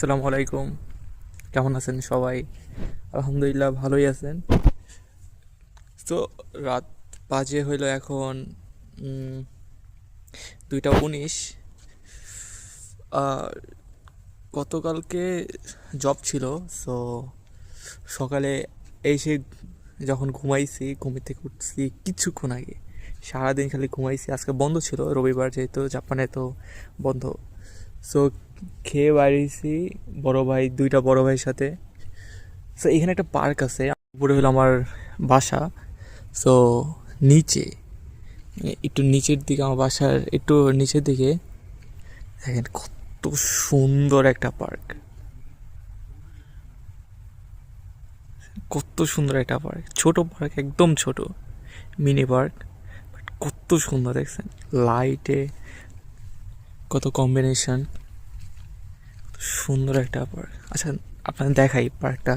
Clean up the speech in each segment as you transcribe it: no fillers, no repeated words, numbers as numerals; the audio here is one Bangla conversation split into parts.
আসসালামু আলাইকুম। কেমন আছেন সবাই? আলহামদুলিল্লাহ ভালোই আছেন। তো রাত বাজে হইলো এখন 2টা 19। আর গতকালকে জব ছিল। সো সকালে এসে যখন ঘুমাইছি, ঘুমের থেকে উঠছি কিছুক্ষণ আগে। সারাদিন খালি ঘুমাইছি, আজকে বন্ধ ছিল, রবিবার যেহেতু জাপানে তো বন্ধ। সো খেয়ে বাড়িয়েছি দুইটা বড় ভাইয়ের সাথে। সো এখানে একটা পার্ক আছে, উপরে হলো আমার বাসা। সো নিচে একটু নিচের দিকে, আমার বাসার একটু নিচের দিকে দেখেন কত সুন্দর একটা পার্ক, কত সুন্দর একটা পার্ক। ছোট পার্ক, একদম ছোট মিনি পার্ক, কত সুন্দর দেখছেন। লাইটে কত কম্বিনেশন, সুন্দর একটা পার্ক। আচ্ছা আপনাদের দেখাই পার্কটা।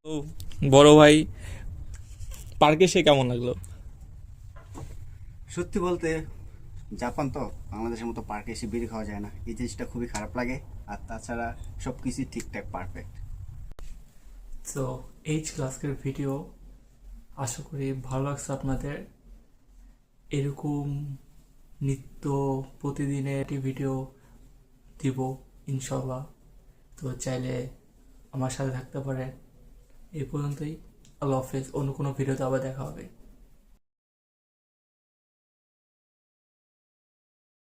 তো বড় ভাই, পার্কে সে কেমন লাগলো? সত্যি বলতে জাপান তো বাংলাদেশের মতো পার্কে এসে বিড়ি খাওয়া যায় না, এই জিনিসটা খুবই খারাপ লাগে। আর তাছাড়া সব কিছুই ঠিকঠাক পারফেক্ট। তো এই ছিল আজকের ভিডিও। আশা করি ভালো লাগছে আপনাদের। এরকম নিত্য প্রতিদিনের একটি ভিডিও দিব ইনশাল্লাহ। তো চাইলে আমার সাথে থাকতে পারেন। এই পর্যন্তই। আল্লাহ হাফেজ। অন্য কোনো ভিডিওতে আবার দেখা হবে।